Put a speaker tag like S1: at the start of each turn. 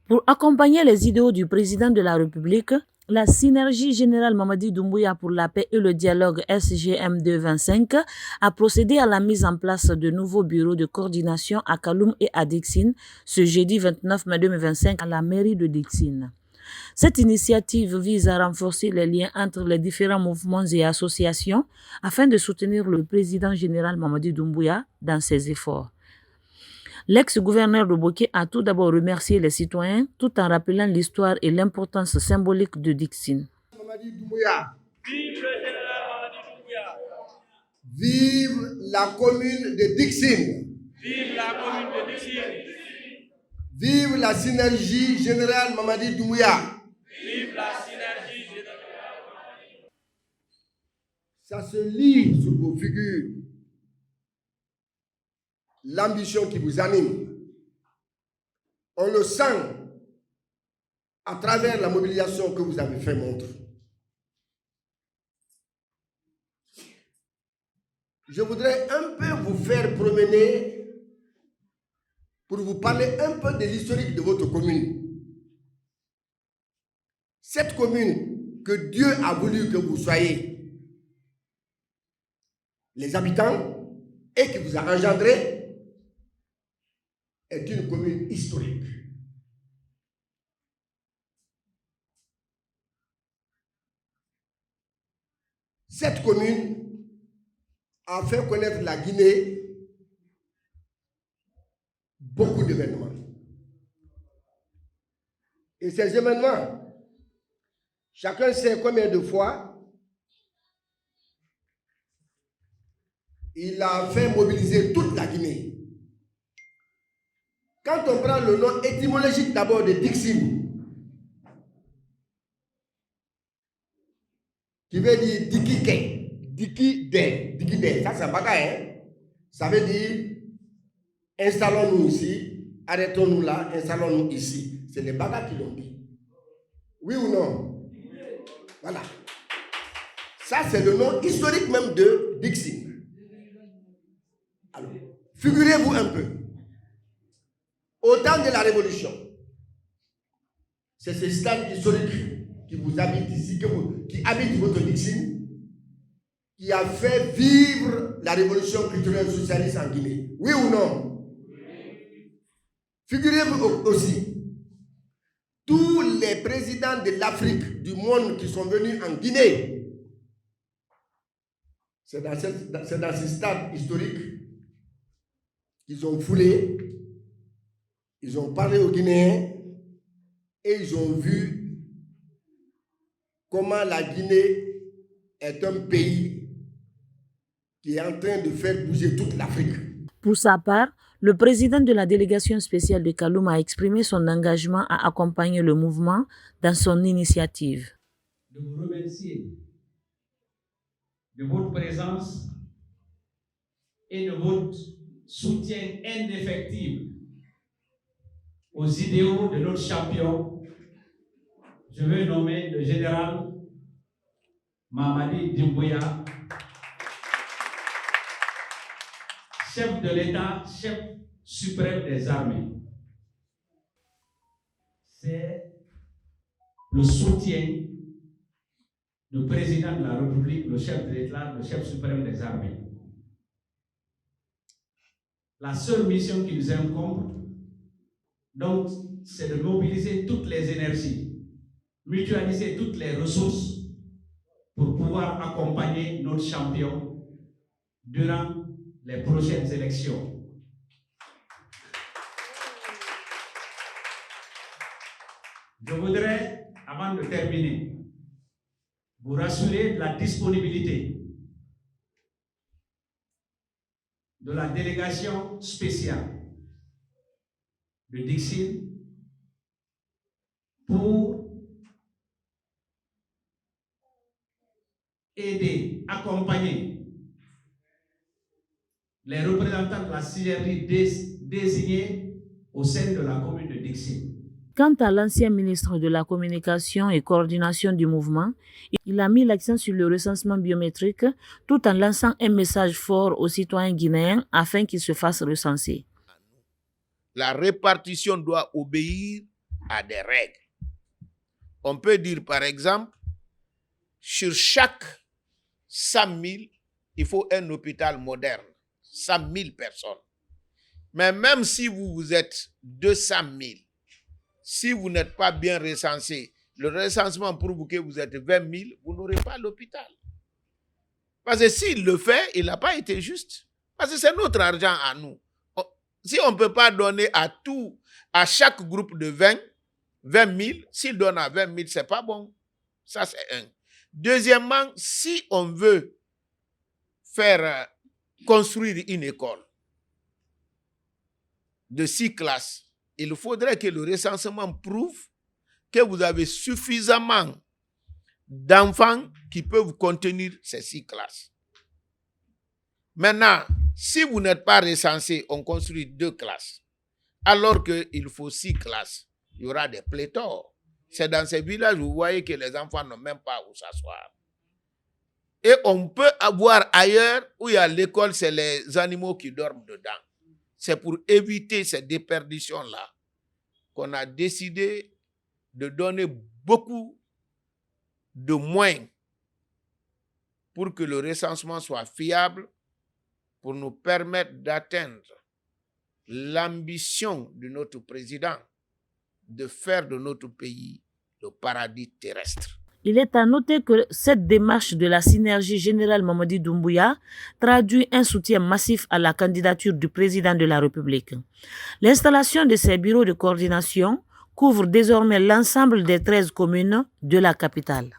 S1: Pour accompagner les idéaux du président de la République, la Synergie générale Mamadi Doumbouya pour la paix et le dialogue SGM225 a procédé à la mise en place de nouveaux bureaux de coordination à Kaloum et à Dixine ce jeudi 29 mai 2025 à la mairie de Dixine. Cette initiative vise à renforcer les liens entre les différents mouvements et associations afin de soutenir le président général Mamadi Doumbouya dans ses efforts. L'ex-gouverneur de Boké a tout d'abord remercié les citoyens tout en rappelant l'histoire et l'importance symbolique de Dixine.
S2: Mamadi Doumbouya.
S3: Vive le général Mamadi Doumbouya.
S2: Vive la commune de Dixine.
S3: Vive la commune de Dixine.
S2: Vive la Synergie générale Mamadi Doumbouya.
S3: Vive la Synergie générale Mamadi Doumbouya.
S2: Ça se lit sur vos figures. L'ambition qui vous anime. On le sent à travers la mobilisation que vous avez fait montre. Je voudrais un peu vous faire promener pour vous parler un peu de l'historique de votre commune. Cette commune que Dieu a voulu que vous soyez les habitants et qui vous a engendré est une commune historique. Cette commune a fait connaître la Guinée beaucoup d'événements. Et ces événements, chacun sait combien de fois il a fait mobiliser toute la Guinée. Quand on prend le nom étymologique d'abord de Dixine, qui veut dire Dikike, Dikide, ça c'est bagaille, hein? Ça veut dire installons-nous ici, arrêtons-nous là, installons-nous ici. C'est les bagailles qui l'ont dit. Oui ou non? Voilà. Ça c'est le nom historique même de Dixine. Alors, figurez-vous un peu. Au temps de la Révolution, c'est ce stade historique qui vous habite ici, qui habite votre Dixine, qui a fait vivre la révolution culturelle socialiste en Guinée. Oui ou non? Oui. Figurez-vous aussi, tous les présidents de l'Afrique, du monde qui sont venus en Guinée, c'est dans ce stade historique qu'ils ont foulé. Ils ont parlé aux Guinéens et ils ont vu comment la Guinée est un pays qui est en train de faire bouger toute l'Afrique.
S1: Pour sa part, le président de la délégation spéciale de Kaloum a exprimé son engagement à accompagner le mouvement dans son initiative.
S4: De vous remercier de votre présence et de votre soutien indéfectible aux idéaux de notre champion. Je veux nommer le général Mamadi Doumbouya, chef de l'État, chef suprême des armées. C'est le soutien du président de la République, le chef de l'État, le chef suprême des armées. La seule mission qui nous incombe, donc, c'est de mobiliser toutes les énergies, mutualiser toutes les ressources pour pouvoir accompagner notre champion durant les prochaines élections. Je voudrais, avant de terminer, vous rassurer de la disponibilité de la délégation spéciale de Dixine pour aider, accompagner les représentants de la synergie désignés au sein de la commune de Dixine.
S1: Quant à l'ancien ministre de la Communication et Coordination du mouvement, il a mis l'accent sur le recensement biométrique tout en lançant un message fort aux citoyens guinéens afin qu'ils se fassent recenser.
S5: La répartition doit obéir a des règles. On peut dire par exemple, sur chaque 100 000, il faut un hôpital moderne. 100 000 personnes. Mais même si vous êtes 200 000, si vous n'êtes pas bien recensé, le recensement prouve que vous êtes 20 000, vous n'aurez pas l'hôpital. Parce que s'il le fait, il n'a pas été juste. Parce que c'est notre argent à nous. Si on ne peut pas donner à chaque groupe de 20 000, s'il donne à 20 000, ce n'est pas bon. Ça, c'est un. Deuxièmement, si on veut construire une école de 6 classes, il faudrait que le recensement prouve que vous avez suffisamment d'enfants qui peuvent contenir ces 6 classes. Maintenant, si vous n'êtes pas recensé, on construit 2 classes, alors qu'il faut 6 classes. Il y aura des pléthores. C'est dans ces villages où vous voyez que les enfants n'ont même pas où s'asseoir. Et on peut avoir ailleurs où il y a l'école, c'est les animaux qui dorment dedans. C'est pour éviter ces déperditions-là qu'on a décidé de donner beaucoup de moyens pour que le recensement soit fiable, pour nous permettre d'atteindre l'ambition de notre président de faire de notre pays le paradis terrestre.
S1: Il est à noter que cette démarche de la synergie générale Mamadi Doumbouya traduit un soutien massif à la candidature du président de la République. L'installation de ces bureaux de coordination couvre désormais l'ensemble des 13 communes de la capitale.